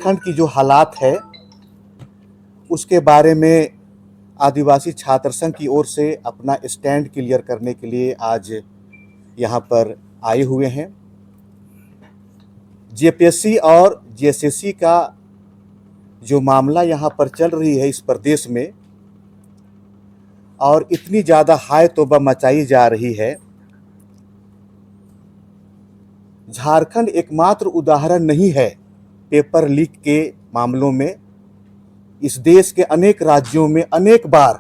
झारखंड की जो हालात है उसके बारे में आदिवासी छात्र संघ की ओर से अपना स्टैंड क्लियर करने के लिए आज यहाँ पर आए हुए हैं। जेपीएससी और जेएसएससी का जो मामला यहाँ पर चल रही है इस प्रदेश में, और इतनी ज़्यादा हाय तौबा मचाई जा रही है। झारखंड एकमात्र उदाहरण नहीं है पेपर लीक के मामलों में। इस देश के अनेक राज्यों में अनेक बार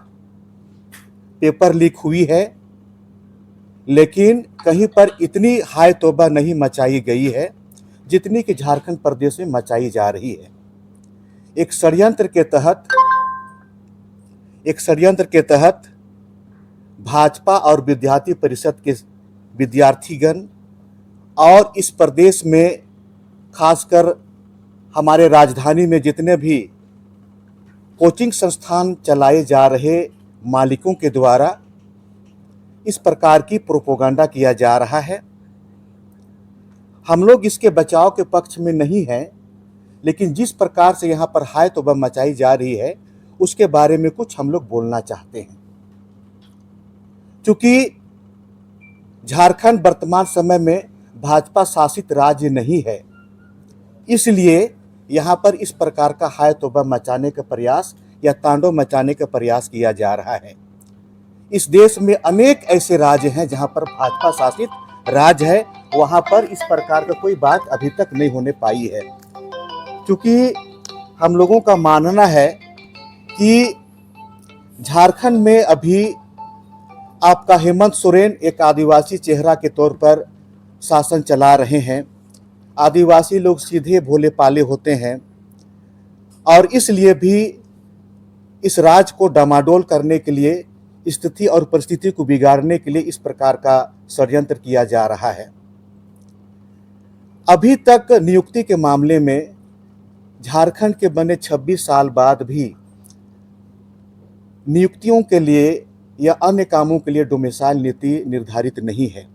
पेपर लीक हुई है, लेकिन कहीं पर इतनी हाय तौबा नहीं मचाई गई है जितनी कि झारखंड प्रदेश में मचाई जा रही है। एक षड्यंत्र के तहत भाजपा और विद्यार्थी परिषद के विद्यार्थीगण और इस प्रदेश में खासकर हमारे राजधानी में जितने भी कोचिंग संस्थान चलाए जा रहे मालिकों के द्वारा इस प्रकार की प्रोपेगेंडा किया जा रहा है। हम लोग इसके बचाव के पक्ष में नहीं हैं, लेकिन जिस प्रकार से यहाँ पर हाय तौबा मचाई जा रही है उसके बारे में कुछ हम लोग बोलना चाहते हैं। क्योंकि झारखंड वर्तमान समय में भाजपा शासित राज्य नहीं है, इसलिए यहाँ पर इस प्रकार का हाय तौबा मचाने का प्रयास या तांडव मचाने का प्रयास किया जा रहा है। इस देश में अनेक ऐसे राज्य हैं जहाँ पर भाजपा शासित राज्य है, वहाँ पर इस प्रकार का कोई बात अभी तक नहीं होने पाई है। क्योंकि हम लोगों का मानना है कि झारखंड में अभी आपका हेमंत सोरेन एक आदिवासी चेहरा के तौर पर शासन चला रहे हैं। आदिवासी लोग सीधे भोले पाले होते हैं और इसलिए भी इस राज्य को डामाडोल करने के लिए, स्थिति और परिस्थिति को बिगाड़ने के लिए इस प्रकार का षड्यंत्र किया जा रहा है। अभी तक नियुक्ति के मामले में झारखंड के बने 26 साल बाद भी नियुक्तियों के लिए या अन्य कामों के लिए डोमिसाइल नीति निर्धारित नहीं है।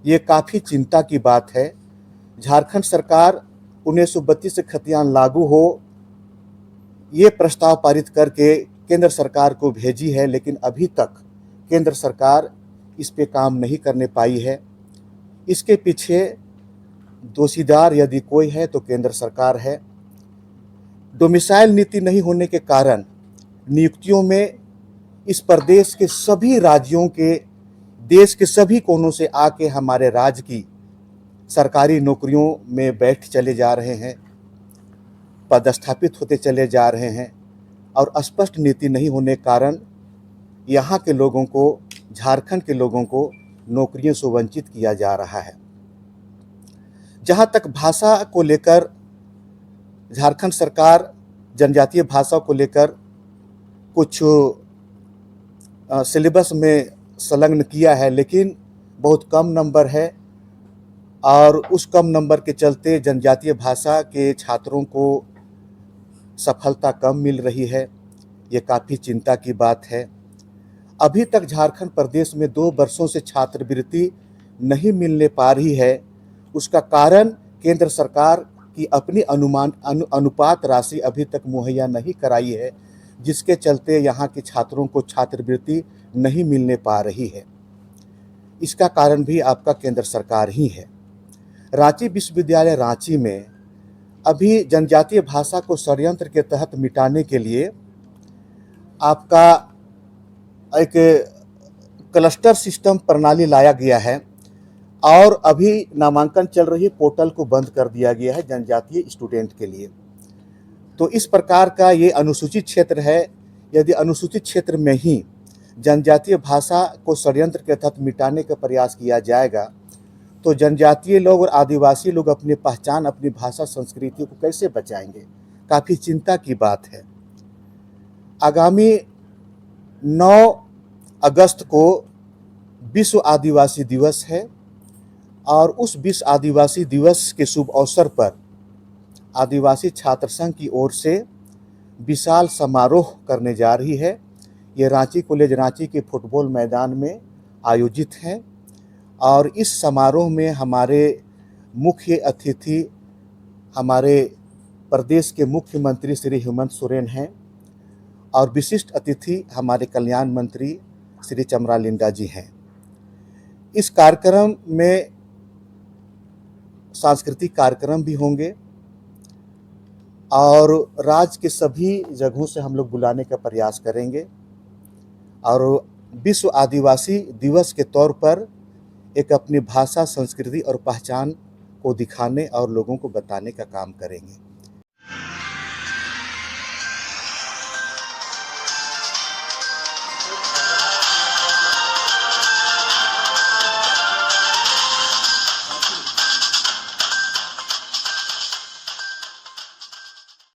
ये काफ़ी चिंता की बात है। झारखंड सरकार 1932 से खतियान लागू हो, ये प्रस्ताव पारित करके केंद्र सरकार को भेजी है, लेकिन अभी तक केंद्र सरकार इस पे काम नहीं करने पाई है। इसके पीछे दोषीदार यदि कोई है तो केंद्र सरकार है। डोमिसाइल नीति नहीं होने के कारण नियुक्तियों में इस प्रदेश के सभी राज्यों के, देश के सभी कोनों से आके हमारे राज्य की सरकारी नौकरियों में बैठ चले जा रहे हैं, पदस्थापित होते चले जा रहे हैं, और स्पष्ट नीति नहीं होने के कारण यहाँ के लोगों को, झारखंड के लोगों को नौकरियों से वंचित किया जा रहा है। जहाँ तक भाषा को लेकर झारखंड सरकार जनजातीय भाषा को लेकर कुछ सिलेबस में संलग्न किया है, लेकिन बहुत कम नंबर है और उस कम नंबर के चलते जनजातीय भाषा के छात्रों को सफलता कम मिल रही है। ये काफ़ी चिंता की बात है। अभी तक झारखंड प्रदेश में 2 वर्षों से छात्रवृत्ति नहीं मिलने पा रही है। उसका कारण केंद्र सरकार की अपनी अनुपात राशि अभी तक मुहैया नहीं कराई है, जिसके चलते यहाँ के छात्रों को छात्रवृत्ति नहीं मिलने पा रही है। इसका कारण भी आपका केंद्र सरकार ही है। रांची विश्वविद्यालय रांची में अभी जनजातीय भाषा को षड्यंत्र के तहत मिटाने के लिए आपका एक क्लस्टर सिस्टम प्रणाली लाया गया है और अभी नामांकन चल रही पोर्टल को बंद कर दिया गया है जनजातीय स्टूडेंट के लिए। तो इस प्रकार का ये अनुसूचित क्षेत्र है। यदि अनुसूचित क्षेत्र में ही जनजातीय भाषा को षड्यंत्र के तहत मिटाने का प्रयास किया जाएगा तो जनजातीय लोग और आदिवासी लोग अपनी पहचान, अपनी भाषा, संस्कृति को कैसे बचाएंगे? काफ़ी चिंता की बात है। आगामी 9 अगस्त को विश्व आदिवासी दिवस है और उस विश्व आदिवासी दिवस के शुभ अवसर पर आदिवासी छात्र संघ की ओर से विशाल समारोह करने जा रही है। ये रांची कॉलेज रांची के फुटबॉल मैदान में आयोजित है और इस समारोह में हमारे मुख्य अतिथि हमारे प्रदेश के मुख्यमंत्री श्री हेमंत सोरेन हैं और विशिष्ट अतिथि हमारे कल्याण मंत्री श्री चमरालिंगा जी हैं। इस कार्यक्रम में सांस्कृतिक कार्यक्रम भी होंगे और राज्य के सभी जगहों से हम लोग बुलाने का प्रयास करेंगे और विश्व आदिवासी दिवस के तौर पर एक अपनी भाषा, संस्कृति और पहचान को दिखाने और लोगों को बताने का काम करेंगे।